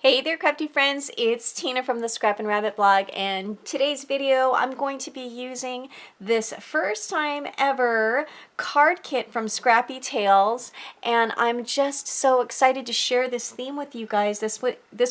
Hey there, crafty friends, it's Tina from the Scrappin Rabbit blog, and today's video I'm going to be using this first time ever card kit from Scrappy Tales, and I'm just so excited to share this theme with you guys. This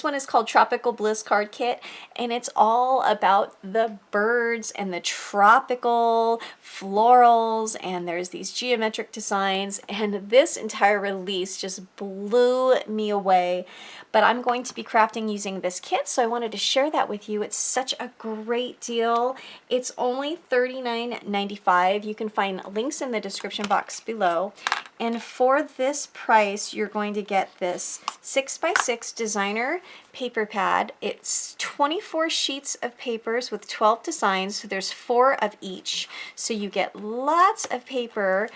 one is called Tropical Bliss Card Kit, and it's all about the birds and the tropical florals, and there's these geometric designs, and this entire release just blew me away. But I'm going to be crafting using this kit, so I wanted to share that with you. It's such a great deal. It's only $39.95. You can find links in the description box below. And for this price, you're going to get this 6x6 designer paper pad. It's 24 sheets of papers with 12 designs, so there's 4 of each. So you get lots of paper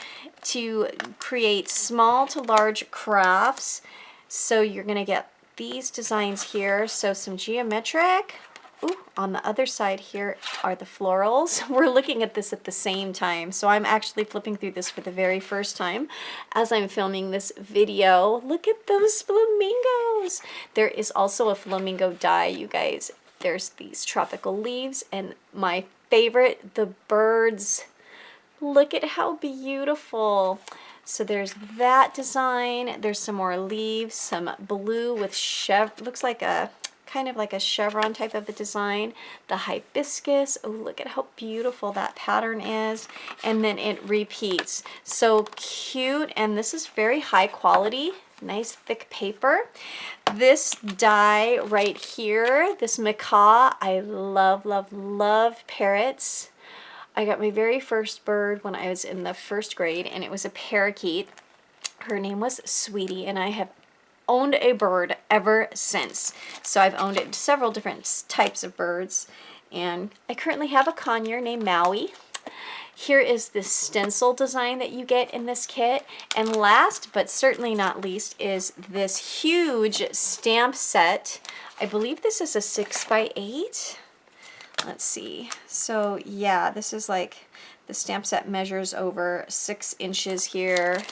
to create small to large crafts. So you're going to get these designs here, so some geometric. Ooh, on the other side here are the florals. We're looking at this at the same time, so I'm actually flipping through this for the very first time as I'm filming this video. Look at those flamingos. There is also a flamingo die, you guys. There's these tropical leaves, and my favorite, the birds. Look at how beautiful. So there's that design. There's some more leaves, some blue with looks like a kind of like a chevron type of a design. The hibiscus. Oh, look at how beautiful that pattern is. And then it repeats. So cute, and this is very high quality. Nice thick paper. This die right here, this macaw, I love, love, love parrots. I got my very first bird when I was in the first grade, and it was a parakeet. Her name was Sweetie, and I have owned a bird ever since. So I've owned several different types of birds, and I currently have a conure named Maui. Here is the stencil design that you get in this kit, and last but certainly not least is this huge stamp set. I believe this is a 6x8. Let's see. So yeah, this is like the stamp set measures over 6 inches here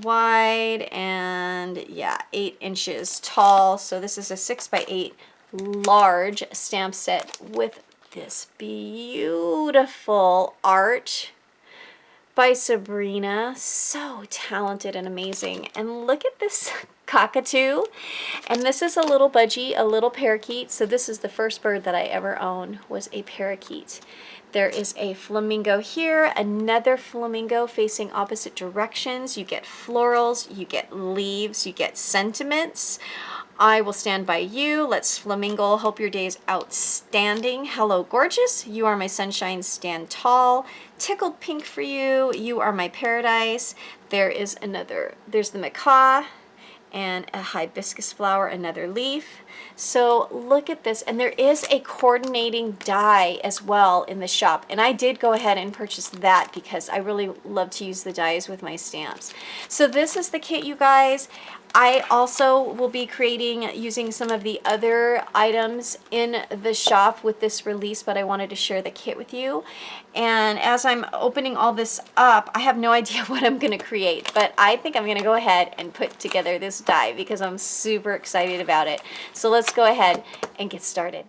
wide, and yeah, 8 inches tall. So this is a 6x8 large stamp set with this beautiful art by Sabrina. So talented and amazing. And look at this cockatoo. And this is a little budgie, a little parakeet. So this is the first bird that I ever owned, was a parakeet. There is a flamingo here, another flamingo facing opposite directions. You get florals, you get leaves, you get sentiments. I will stand by you. Let's flamingo. Hope your day is outstanding. Hello, gorgeous. You are my sunshine. Stand tall. Tickled pink for you. You are my paradise. There is another. There's the macaw and a hibiscus flower, another leaf. So look at this, and there is a coordinating die as well in the shop, and I did go ahead and purchase that because I really love to use the dies with my stamps. So this is the kit, you guys. I also will be creating using some of the other items in the shop with this release, but I wanted to share the kit with you. And as I'm opening all this up, I have no idea what I'm going to create, but I think I'm going to go ahead and put together this die because I'm super excited about it. So let's go ahead and get started.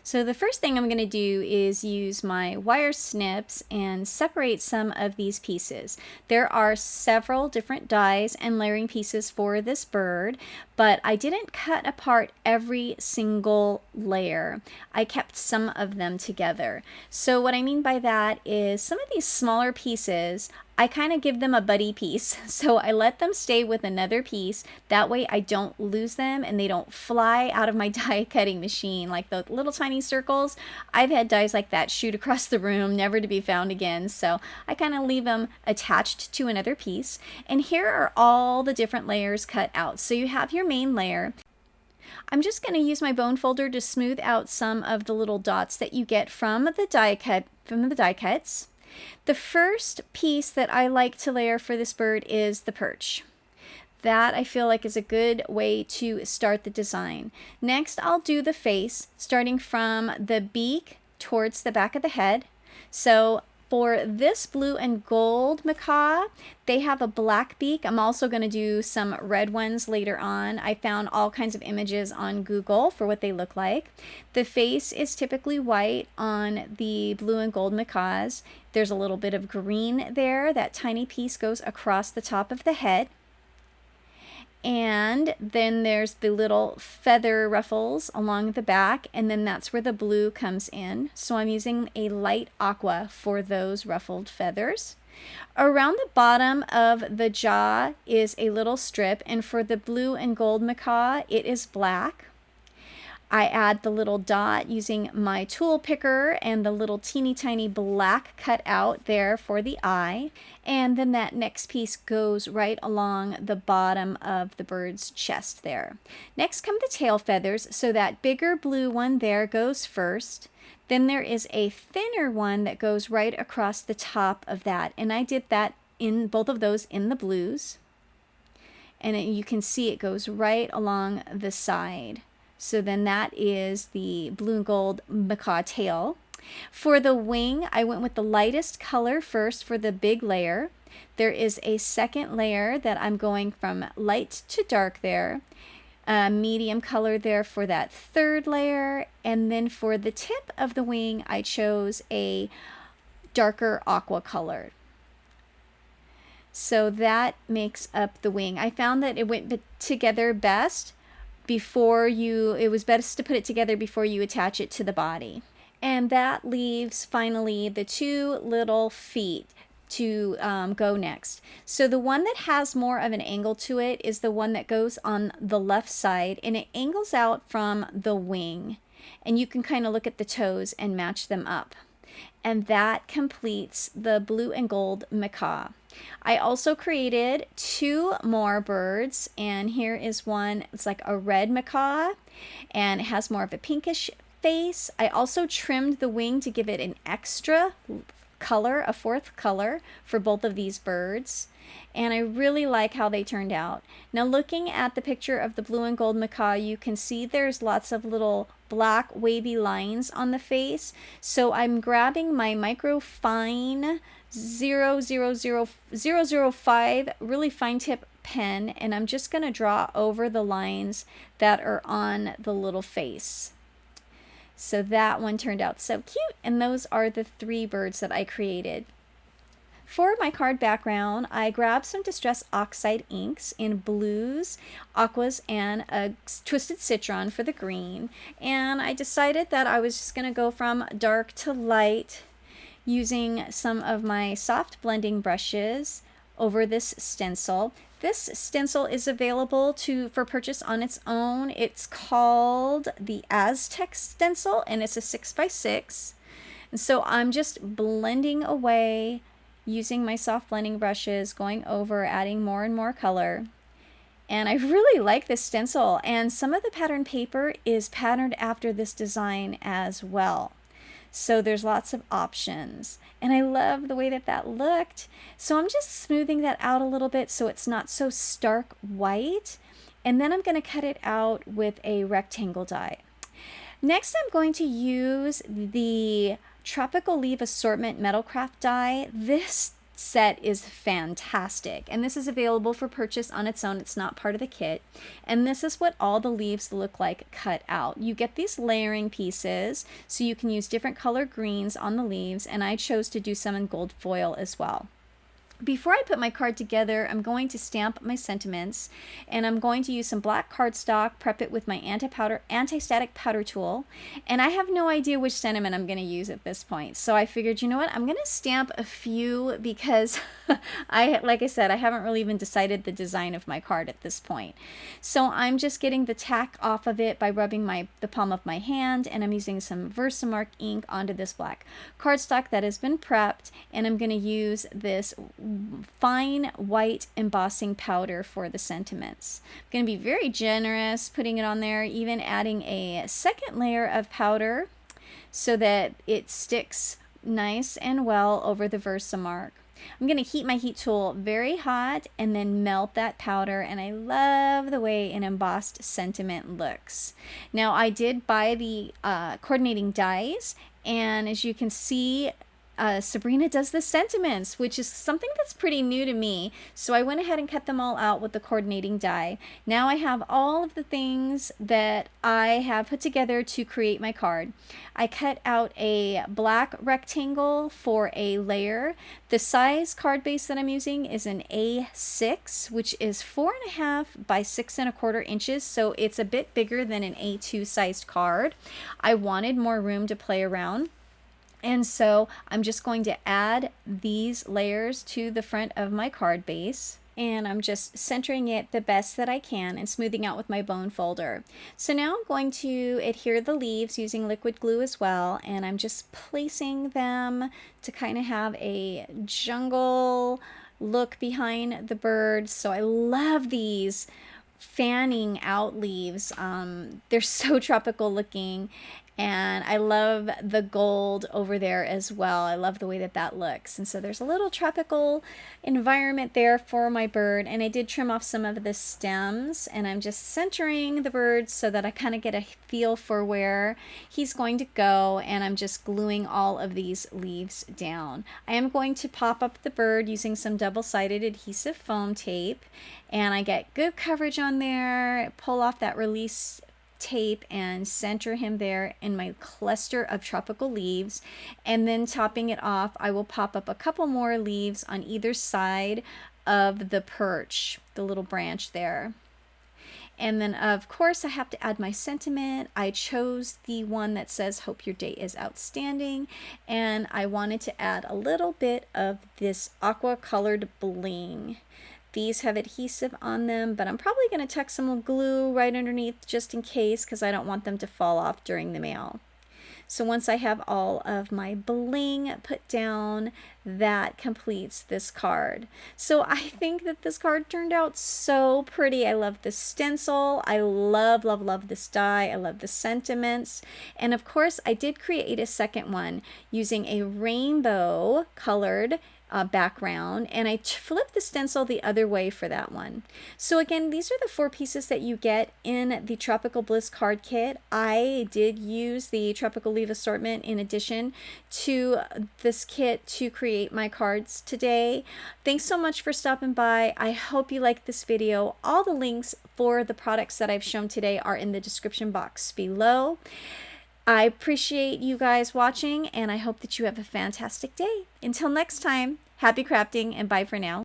So the first thing I'm going to do is use my wire snips and separate some of these pieces. There are several different dies and layering pieces for this bird, but I didn't cut apart every single layer. I kept some of them together. So what I mean by that is some of these smaller pieces, I kind of give them a buddy piece. So I let them stay with another piece. That way I don't lose them and they don't fly out of my die cutting machine like the little tiny circles. I've had dies like that shoot across the room, never to be found again. So I kind of leave them attached to another piece. And here are all the different layers cut out. So you have your main layer. I'm just going to use my bone folder to smooth out some of the little dots that you get from the die cuts. The first piece that I like to layer for this bird is the perch. That I feel like is a good way to start the design. Next, I'll do the face, starting from the beak towards the back of the head. So For this blue and gold macaw, they have a black beak. I'm also going to do some red ones later on. I found all kinds of images on Google for what they look like. The face is typically white on the blue and gold macaws. There's a little bit of green there. That tiny piece goes across the top of the head. And then there's the little feather ruffles along the back, and then that's where the blue comes in. So I'm using a light aqua for those ruffled feathers. Around the bottom of the jaw is a little strip, and for the blue and gold macaw, it is black. I add the little dot using my tool picker and the little teeny tiny black cut out there for the eye. And then that next piece goes right along the bottom of the bird's chest there. Next come the tail feathers. So that bigger blue one there goes first. Then there is a thinner one that goes right across the top of that. And I did that in both of those in the blues. And you can see it goes right along the side. So then that is the blue and gold macaw tail. For the wing, I went with the lightest color first for the big layer. There is a second layer that I'm going from light to dark there. Medium color there for that third layer. And then for the tip of the wing, I chose a darker aqua color. So that makes up the wing. I found that it went together best it was best to put it together before you attach it to the body. And that leaves finally the two little feet to go next. So the one that has more of an angle to it is the one that goes on the left side, and it angles out from the wing. And you can kind of look at the toes and match them up. And that completes the blue and gold macaw. I also created two more birds, and here is one. It's like a red macaw, and it has more of a pinkish face. I also trimmed the wing to give it an extra color, a fourth color for both of these birds. And I really like how they turned out. Now looking at the picture of the blue and gold macaw, you can see there's lots of little black wavy lines on the face. So I'm grabbing my micro fine 00005 really fine tip pen, and I'm just going to draw over the lines that are on the little face. So that one turned out so cute, and those are the three birds that I created. For my card background, I grabbed some Distress Oxide inks in blues, aquas, and a Twisted Citron for the green. And I decided that I was just going to go from dark to light using some of my soft blending brushes over this stencil. This stencil is available for purchase on its own. It's called the Aztec stencil, and it's a 6x6. And so I'm just blending away using my soft blending brushes, going over, adding more and more color. And I really like this stencil, and some of the pattern paper is patterned after this design as well. So there's lots of options, and I love the way that that looked. So I'm just smoothing that out a little bit so it's not so stark white, and then I'm going to cut it out with a rectangle die. Next, I'm going to use the Tropical Leaf Assortment Metalcraft die. This set is fantastic, and this is available for purchase on its own. It's not part of the kit, and this is what all the leaves look like cut out. You get these layering pieces, so you can use different color greens on the leaves, and I chose to do some in gold foil as well. Before I put my card together, I'm going to stamp my sentiments, and I'm going to use some black cardstock, prep it with my anti-static powder tool, and I have no idea which sentiment I'm going to use at this point. So I figured, you know what, I'm going to stamp a few because like I said, I haven't really even decided the design of my card at this point. So I'm just getting the tack off of it by rubbing the palm of my hand, and I'm using some Versamark ink onto this black cardstock that has been prepped, and I'm going to use this fine white embossing powder for the sentiments. I'm going to be very generous putting it on there, even adding a second layer of powder so that it sticks nice and well over the Versamark. I'm going to heat my heat tool very hot and then melt that powder, and I love the way an embossed sentiment looks. Now I did buy the coordinating dies, and as you can see, Sabrina does the sentiments, which is something that's pretty new to me. So I went ahead and cut them all out with the coordinating die. Now I have all of the things that I have put together to create my card. I cut out a black rectangle for a layer. The size card base that I'm using is an A6, which is 4.5 by 6.25 inches. So it's a bit bigger than an A2 sized card. I wanted more room to play around. And so I'm just going to add these layers to the front of my card base. And I'm just centering it the best that I can and smoothing out with my bone folder. So now I'm going to adhere the leaves using liquid glue as well. And I'm just placing them to kind of have a jungle look behind the bird. So I love these fanning out leaves. They're so tropical looking, and I love the gold over there as well. I love the way that that looks. And so there's a little tropical environment there for my bird, and I did trim off some of the stems, and I'm just centering the bird so that I kind of get a feel for where he's going to go, and I'm just gluing all of these leaves down. I am going to pop up the bird using some double-sided adhesive foam tape, and I get good coverage on there, pull off that release tape and center him there in my cluster of tropical leaves. And then topping it off, I will pop up a couple more leaves on either side of the perch, the little branch there. And then of course I have to add my sentiment. I chose the one that says hope your day is outstanding, and I wanted to add a little bit of this aqua colored bling. These have adhesive on them, but I'm probably going to tuck some glue right underneath just in case, because I don't want them to fall off during the mail. So once I have all of my bling put down, that completes this card. So I think that this card turned out so pretty. I love the stencil. I love, love, love this die. I love the sentiments. And of course, I did create a second one using a rainbow colored background, and I flipped the stencil the other way for that one. So again, these are the 4 pieces that you get in the Tropical Bliss card kit. I did use the Tropical Leaf assortment in addition to this kit to create my cards today. Thanks so much for stopping by. I hope you liked this video. All the links for the products that I've shown today are in the description box below. I appreciate you guys watching, and I hope that you have a fantastic day. Until next time, happy crafting, and bye for now.